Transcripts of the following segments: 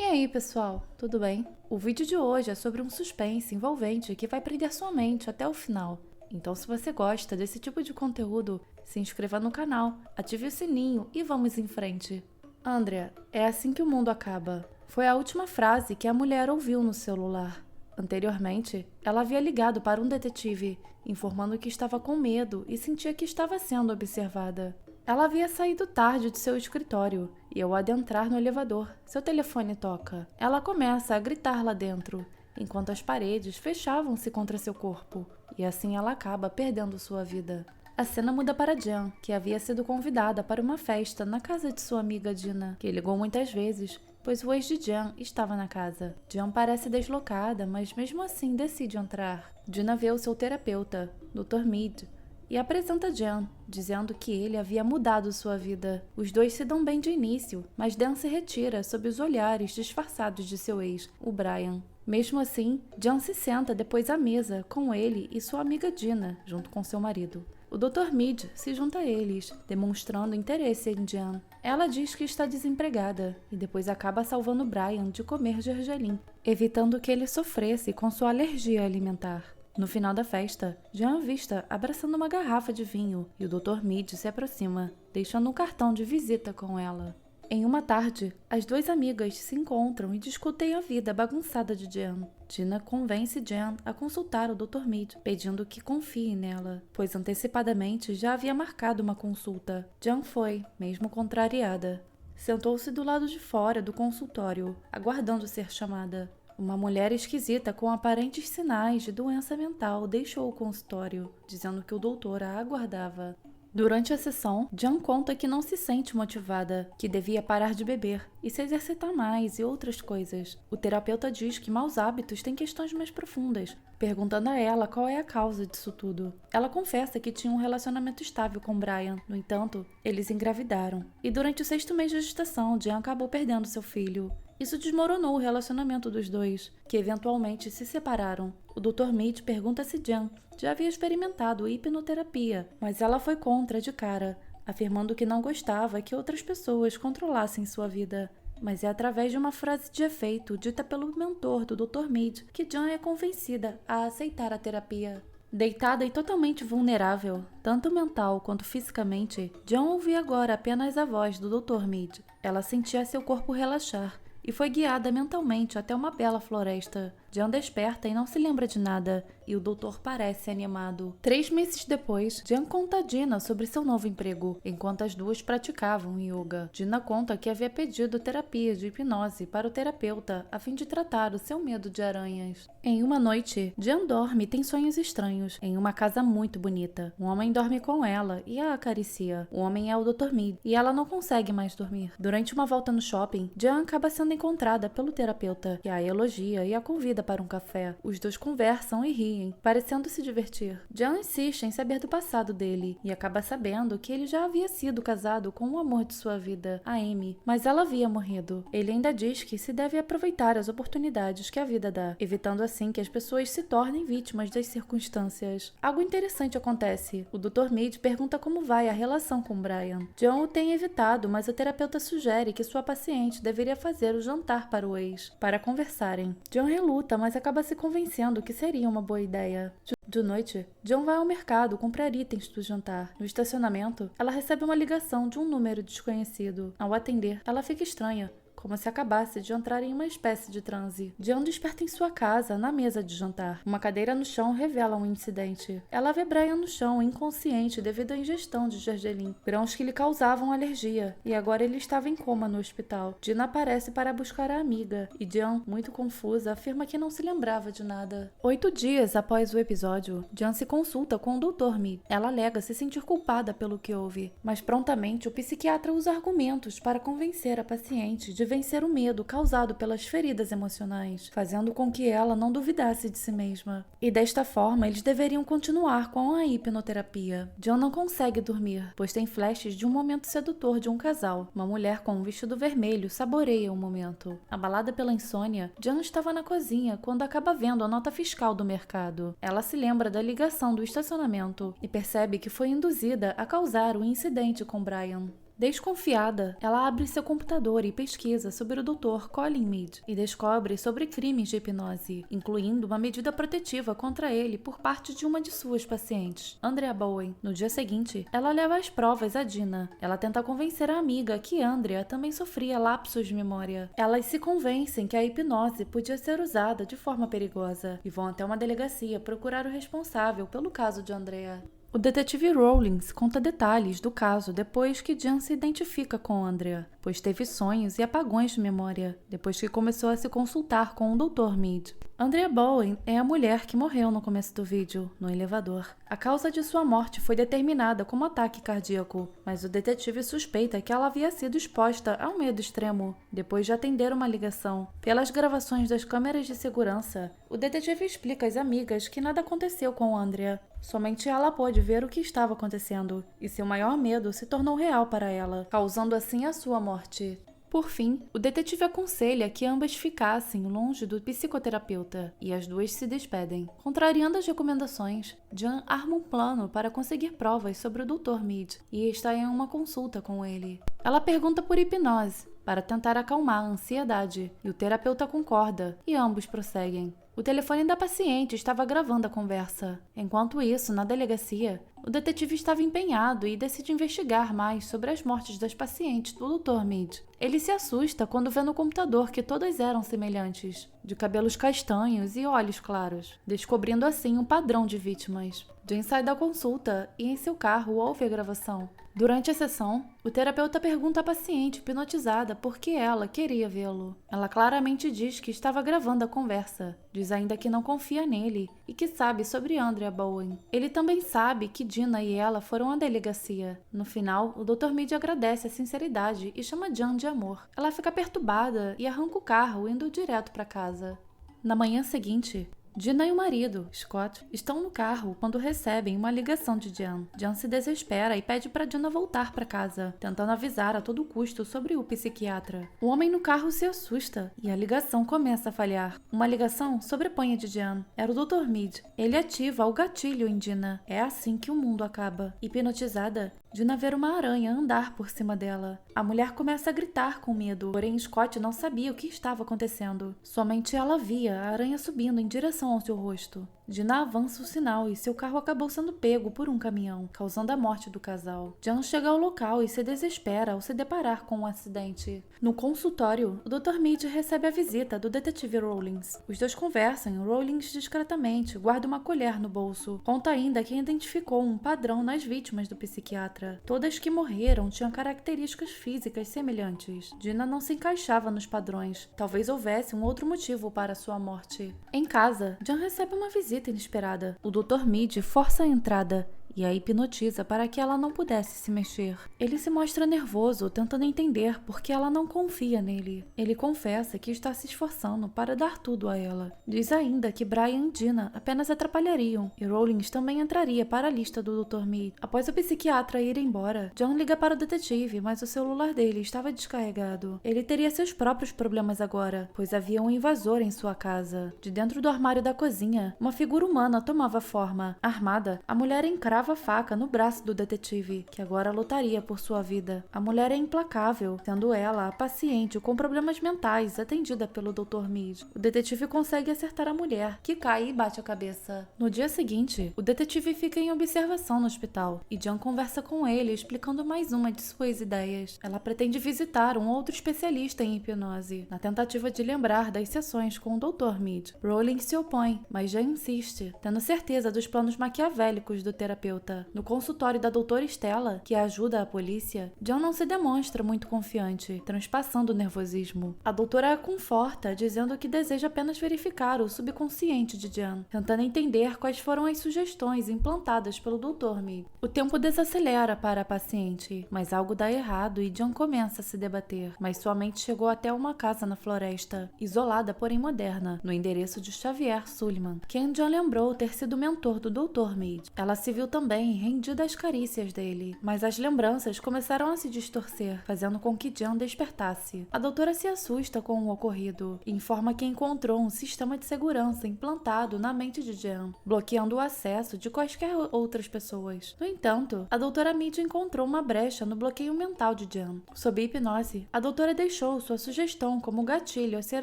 E aí, pessoal, tudo bem? O vídeo de hoje é sobre um suspense envolvente que vai prender sua mente até o final. Então, se você gosta desse tipo de conteúdo, se inscreva no canal, ative o sininho e vamos em frente. Andrea, é assim que o mundo acaba. Foi a última frase que a mulher ouviu no celular. Anteriormente, ela havia ligado para um detetive, informando que estava com medo e sentia que estava sendo observada. Ela havia saído tarde de seu escritório e, ao adentrar no elevador, seu telefone toca. Ela começa a gritar lá dentro, enquanto as paredes fechavam-se contra seu corpo, e assim ela acaba perdendo sua vida. A cena muda para Jen, que havia sido convidada para uma festa na casa de sua amiga Dina, que ligou muitas vezes, pois o ex de Jen estava na casa. Jen parece deslocada, mas mesmo assim decide entrar. Dina vê o seu terapeuta, Dr. Mead, e apresenta Jen, dizendo que ele havia mudado sua vida. Os dois se dão bem de início, mas Dan se retira sob os olhares disfarçados de seu ex, o Brian. Mesmo assim, Jen se senta depois à mesa com ele e sua amiga Dina, junto com seu marido. O Dr. Mead se junta a eles, demonstrando interesse em Jen. Ela diz que está desempregada e depois acaba salvando Brian de comer gergelim, evitando que ele sofresse com sua alergia alimentar. No final da festa, Jen avista abraçando uma garrafa de vinho e o Dr. Mead se aproxima, deixando um cartão de visita com ela. Em uma tarde, as duas amigas se encontram e discutem a vida bagunçada de Jen. Dina convence Jen a consultar o Dr. Mead, pedindo que confie nela, pois antecipadamente já havia marcado uma consulta. Jen foi, mesmo contrariada. Sentou-se do lado de fora do consultório, aguardando ser chamada. Uma mulher esquisita com aparentes sinais de doença mental deixou o consultório, dizendo que o doutor a aguardava. Durante a sessão, Jen conta que não se sente motivada, que devia parar de beber e se exercitar mais e outras coisas. O terapeuta diz que maus hábitos têm questões mais profundas, perguntando a ela qual é a causa disso tudo. Ela confessa que tinha um relacionamento estável com Brian, no entanto, eles engravidaram. E durante o 6º mês de gestação, Jen acabou perdendo seu filho. Isso desmoronou o relacionamento dos dois, que eventualmente se separaram. O Dr. Mead pergunta se Jen já havia experimentado hipnoterapia, mas ela foi contra de cara, afirmando que não gostava que outras pessoas controlassem sua vida. Mas é através de uma frase de efeito dita pelo mentor do Dr. Mead que Jen é convencida a aceitar a terapia. Deitada e totalmente vulnerável, tanto mental quanto fisicamente, Jen ouvia agora apenas a voz do Dr. Mead. Ela sentia seu corpo relaxar e foi guiada mentalmente até uma bela floresta. Jen desperta e não se lembra de nada, e o doutor parece animado. 3 meses depois, Jen conta a Dina sobre seu novo emprego, enquanto as duas praticavam yoga. Dina conta que havia pedido terapia de hipnose para o terapeuta a fim de tratar o seu medo de aranhas. Em uma noite, Jen dorme e tem sonhos estranhos, em uma casa muito bonita. Um homem dorme com ela e a acaricia. O homem é o Dr. Mead, e ela não consegue mais dormir. Durante uma volta no shopping, Jen acaba sendo encontrada pelo terapeuta, que a elogia e a convida para um café. Os dois conversam e riem, parecendo se divertir. Jen insiste em saber do passado dele e acaba sabendo que ele já havia sido casado com o amor de sua vida, a Amy, mas ela havia morrido. Ele ainda diz que se deve aproveitar as oportunidades que a vida dá, evitando assim que as pessoas se tornem vítimas das circunstâncias. Algo interessante acontece. O Dr. Mead pergunta como vai a relação com Brian. Jen o tem evitado, mas o terapeuta sugere que sua paciente deveria fazer o jantar para o ex, para conversarem. Jen reluta, mas acaba se convencendo que seria uma boa ideia. De noite, Jen vai ao mercado comprar itens do jantar. No estacionamento, ela recebe uma ligação de um número desconhecido. Ao atender, ela fica estranha, como se acabasse de entrar em uma espécie de transe. Jen desperta em sua casa, na mesa de jantar. Uma cadeira no chão revela um incidente. Ela vê Brian no chão, inconsciente devido à ingestão de gergelim, grãos que lhe causavam alergia, e agora ele estava em coma no hospital. Dina aparece para buscar a amiga, e Jen, muito confusa, afirma que não se lembrava de nada. 8 dias após o episódio, Jen se consulta com o Dr. Mead. Ela alega se sentir culpada pelo que houve, mas prontamente o psiquiatra usa argumentos para convencer a paciente de vencer o medo causado pelas feridas emocionais, fazendo com que ela não duvidasse de si mesma. E desta forma, eles deveriam continuar com a hipnoterapia. Jen não consegue dormir, pois tem flashes de um momento sedutor de um casal. Uma mulher com um vestido vermelho saboreia o momento. Abalada pela insônia, Jen estava na cozinha quando acaba vendo a nota fiscal do mercado. Ela se lembra da ligação do estacionamento e percebe que foi induzida a causar o incidente com Brian. Desconfiada, ela abre seu computador e pesquisa sobre o Dr. Colin Mead e descobre sobre crimes de hipnose, incluindo uma medida protetiva contra ele por parte de uma de suas pacientes, Andrea Bowen. No dia seguinte, ela leva as provas a Dina. Ela tenta convencer a amiga que Andrea também sofria lapsos de memória. Elas se convencem que a hipnose podia ser usada de forma perigosa e vão até uma delegacia procurar o responsável pelo caso de Andrea. O detetive Rawlings conta detalhes do caso depois que Jan se identifica com Andrea, pois teve sonhos e apagões de memória, depois que começou a se consultar com o Dr. Mead. Andrea Bowen é a mulher que morreu no começo do vídeo, no elevador. A causa de sua morte foi determinada como ataque cardíaco, mas o detetive suspeita que ela havia sido exposta ao medo extremo, depois de atender uma ligação. Pelas gravações das câmeras de segurança, o detetive explica às amigas que nada aconteceu com Andrea. Somente ela pôde ver o que estava acontecendo, e seu maior medo se tornou real para ela, causando assim a sua morte. Por fim, o detetive aconselha que ambas ficassem longe do psicoterapeuta, e as duas se despedem. Contrariando as recomendações, Jan arma um plano para conseguir provas sobre o Dr. Mead e está em uma consulta com ele. Ela pergunta por hipnose, para tentar acalmar a ansiedade, e o terapeuta concorda, e ambos prosseguem. O telefone da paciente estava gravando a conversa. Enquanto isso, na delegacia, o detetive estava empenhado e decide investigar mais sobre as mortes das pacientes do Dr. Mead. Ele se assusta quando vê no computador que todas eram semelhantes, de cabelos castanhos e olhos claros, descobrindo assim um padrão de vítimas. Jan sai da consulta e em seu carro ouve a gravação. Durante a sessão, o terapeuta pergunta à paciente hipnotizada por que ela queria vê-lo. Ela claramente diz que estava gravando a conversa, diz ainda que não confia nele e que sabe sobre Andrea Bowen. Ele também sabe que Dina e ela foram à delegacia. No final, o Dr. Mead agradece a sinceridade e chama Jan de amor. Ela fica perturbada e arranca o carro, indo direto para casa. Na manhã seguinte, Dina e o marido, Scott, estão no carro quando recebem uma ligação de Jan. Jan se desespera e pede para Dina voltar para casa, tentando avisar a todo custo sobre o psiquiatra. O homem no carro se assusta e a ligação começa a falhar. Uma ligação sobrepõe a de Jan. Era o Dr. Mead. Ele ativa o gatilho em Dina. É assim que o mundo acaba. Hipnotizada, Dina vê uma aranha andar por cima dela. A mulher começa a gritar com medo, porém Scott não sabia o que estava acontecendo. Somente ela via a aranha subindo em direção ao seu rosto. Dina avança o sinal e seu carro acabou sendo pego por um caminhão, causando a morte do casal. Jan chega ao local e se desespera ao se deparar com um acidente. No consultório, o Dr. Mead recebe a visita do detetive Rawlings. Os dois conversam e Rawlings discretamente guarda uma colher no bolso. Conta ainda que identificou um padrão nas vítimas do psiquiatra. Todas que morreram tinham características físicas semelhantes. Dina não se encaixava nos padrões. Talvez houvesse um outro motivo para sua morte. Em casa, Jan recebe uma visita inesperada. O Dr. Mead força a entrada e a hipnotiza para que ela não pudesse se mexer. Ele se mostra nervoso, tentando entender por que ela não confia nele. Ele confessa que está se esforçando para dar tudo a ela. Diz ainda que Brian e Dina apenas atrapalhariam, e Rawlings também entraria para a lista do Dr. Mead. Após o psiquiatra ir embora, John liga para o detetive, mas o celular dele estava descarregado. Ele teria seus próprios problemas agora, pois havia um invasor em sua casa. De dentro do armário da cozinha, uma figura humana tomava forma. Armada, a mulher encrava a faca no braço do detetive, que agora lutaria por sua vida. A mulher é implacável, sendo ela a paciente com problemas mentais atendida pelo Dr. Mead. O detetive consegue acertar a mulher, que cai e bate a cabeça. No dia seguinte, o detetive fica em observação no hospital, e Jan conversa com ele explicando mais uma de suas ideias. Ela pretende visitar um outro especialista em hipnose, na tentativa de lembrar das sessões com o Dr. Mead. Rawlings se opõe, mas Jan insiste, tendo certeza dos planos maquiavélicos do terapeuta. No consultório da doutora Stella, que ajuda a polícia, Jan não se demonstra muito confiante, transpassando o nervosismo. A doutora a conforta, dizendo que deseja apenas verificar o subconsciente de Jan, tentando entender quais foram as sugestões implantadas pelo Dr. Mead. O tempo desacelera para a paciente, mas algo dá errado e Jan começa a se debater, mas sua mente chegou até uma casa na floresta, isolada porém moderna, no endereço de Xavier Suleiman, quem Jan lembrou ter sido mentor do Dr. Mead. Ela se viu também rendida às carícias dele, mas as lembranças começaram a se distorcer, fazendo com que Jean despertasse. A doutora se assusta com o ocorrido e informa que encontrou um sistema de segurança implantado na mente de Jean, bloqueando o acesso de quaisquer outras pessoas. No entanto, a doutora Mead encontrou uma brecha no bloqueio mental de Jean. Sob hipnose, a doutora deixou sua sugestão como gatilho a ser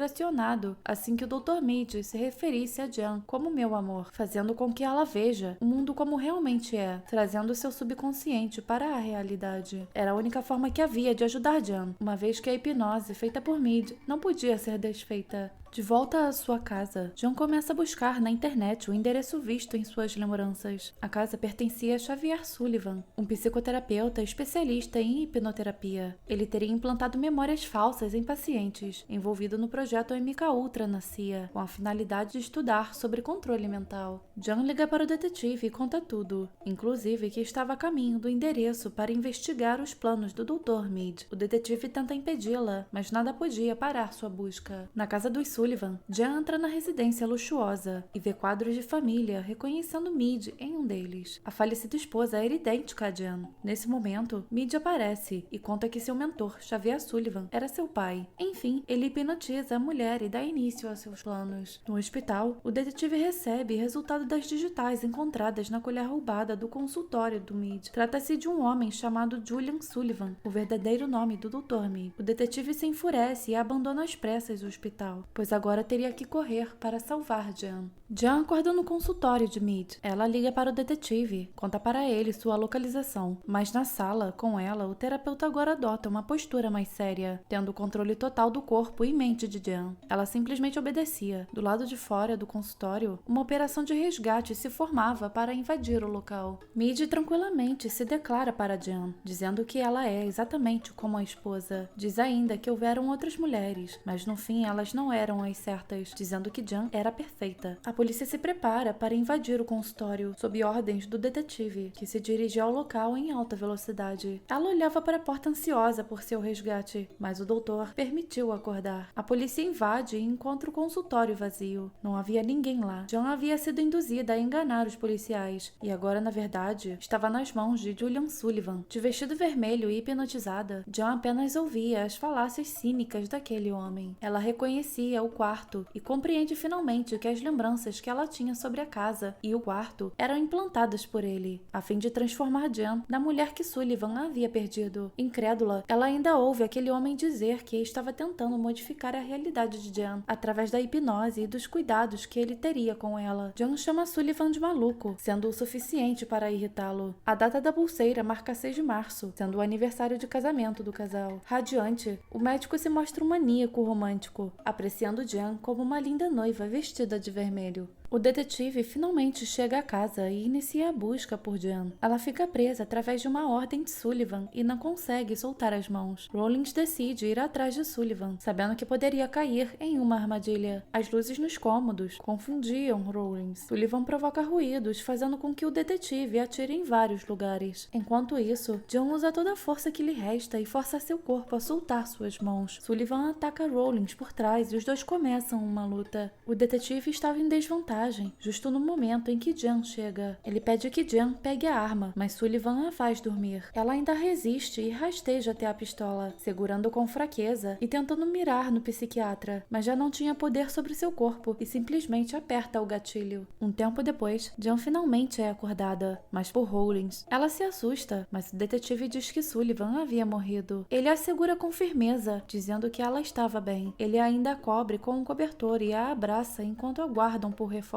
acionado assim que o Dr. Mead se referisse a Jean como meu amor, fazendo com que ela veja o mundo como realmente é, trazendo seu subconsciente para a realidade. Era a única forma que havia de ajudar Jean, uma vez que a hipnose feita por Mead não podia ser desfeita. De volta à sua casa, Jean começa a buscar na internet o endereço visto em suas lembranças. A casa pertencia a Xavier Sullivan, um psicoterapeuta especialista em hipnoterapia. Ele teria implantado memórias falsas em pacientes, envolvido no projeto MKUltra na CIA, com a finalidade de estudar sobre controle mental. Jean liga para o detetive e conta tudo, inclusive que estava a caminho do endereço para investigar os planos do Dr. Mead. O detetive tenta impedi-la, mas nada podia parar sua busca. Na casa dos Sullivan, Jean entra na residência luxuosa e vê quadros de família reconhecendo Mead em um deles. A falecida esposa era idêntica a Jean. Nesse momento, Mead aparece e conta que seu mentor, Xavier Sullivan, era seu pai. Enfim, ele hipnotiza a mulher e dá início a seus planos. No hospital, o detetive recebe resultado das digitais encontradas na colher roubada do consultório do Mead. Trata-se de um homem chamado Julian Sullivan, o verdadeiro nome do Dr. Mead. O detetive se enfurece e abandona às pressas o hospital, pois agora teria que correr para salvar Jean. Jean acorda no consultório de Mead. Ela liga para o detetive, conta para ele sua localização, mas na sala, com ela, o terapeuta agora adota uma postura mais séria, tendo o controle total do corpo e mente de Jean. Ela simplesmente obedecia. Do lado de fora do consultório, uma operação de resgate se formava para invadir o local. Mead tranquilamente se declara para Jean, dizendo que ela é exatamente como a esposa. Diz ainda que houveram outras mulheres, mas no fim elas não eram as certas, dizendo que Jean era perfeita. A polícia se prepara para invadir o consultório, sob ordens do detetive, que se dirigiu ao local em alta velocidade. Ela olhava para a porta ansiosa por seu resgate, mas o doutor permitiu acordar. A polícia invade e encontra o consultório vazio. Não havia ninguém lá. Jean havia sido induzida a enganar os policiais, e agora, na verdade, estava nas mãos de Julian Sullivan. De vestido vermelho e hipnotizada, Jean apenas ouvia as falácias cínicas daquele homem. Ela reconhecia o quarto e compreende finalmente que as lembranças que ela tinha sobre a casa e o quarto eram implantadas por ele, a fim de transformar Jean na mulher que Sullivan havia perdido. Incrédula, ela ainda ouve aquele homem dizer que estava tentando modificar a realidade de Jean através da hipnose e dos cuidados que ele teria com ela. Jean chama Sullivan de maluco, sendo o suficiente para irritá-lo. A data da pulseira marca 6 de março, sendo o aniversário de casamento do casal. Radiante, o médico se mostra um maníaco romântico, apreciando Jean como uma linda noiva vestida de vermelho. O detetive finalmente chega à casa e inicia a busca por Jean. Ela fica presa através de uma ordem de Sullivan e não consegue soltar as mãos. Rawlings decide ir atrás de Sullivan, sabendo que poderia cair em uma armadilha. As luzes nos cômodos confundiam Rawlings. Sullivan provoca ruídos, fazendo com que o detetive atire em vários lugares. Enquanto isso, Jean usa toda a força que lhe resta e força seu corpo a soltar suas mãos. Sullivan ataca Rawlings por trás e os dois começam uma luta. O detetive estava em desvantagem justo no momento em que Jean chega. Ele pede que Jean pegue a arma, mas Sullivan a faz dormir. Ela ainda resiste e rasteja até a pistola, segurando com fraqueza e tentando mirar no psiquiatra, mas já não tinha poder sobre seu corpo e simplesmente aperta o gatilho. Um tempo depois, Jean finalmente é acordada, mas por Rawlings. Ela se assusta, mas o detetive diz que Sullivan havia morrido. Ele a segura com firmeza, dizendo que ela estava bem. Ele ainda a cobre com um cobertor e a abraça enquanto aguardam por reforços.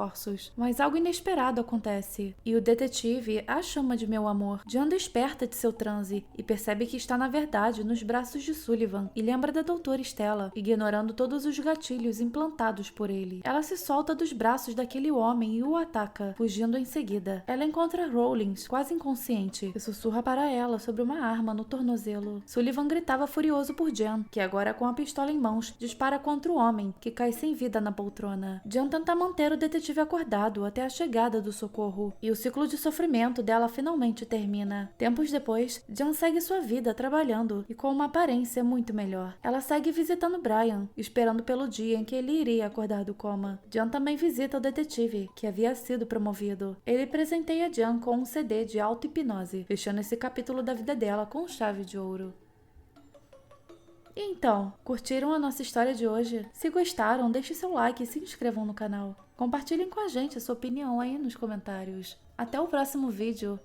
Mas algo inesperado acontece, e o detetive a chama de meu amor. Jean desperta de seu transe e percebe que está na verdade nos braços de Sullivan e lembra da doutora Stella, ignorando todos os gatilhos implantados por ele. Ela se solta dos braços daquele homem e o ataca, fugindo em seguida. Ela encontra Rawlings, quase inconsciente, e sussurra para ela sobre uma arma no tornozelo. Sullivan gritava furioso por Jean, que agora com a pistola em mãos, dispara contra o homem, que cai sem vida na poltrona. Jean tenta manter o detetive detetive acordado até a chegada do socorro, e o ciclo de sofrimento dela finalmente termina. Tempos depois, Jan segue sua vida trabalhando e com uma aparência muito melhor. Ela segue visitando Brian, esperando pelo dia em que ele iria acordar do coma. Jan também visita o detetive, que havia sido promovido. Ele presenteia Jan com um CD de auto-hipnose, fechando esse capítulo da vida dela com chave de ouro. E então, curtiram a nossa história de hoje? Se gostaram, deixe seu like e se inscrevam no canal. Compartilhem com a gente a sua opinião aí nos comentários. Até o próximo vídeo!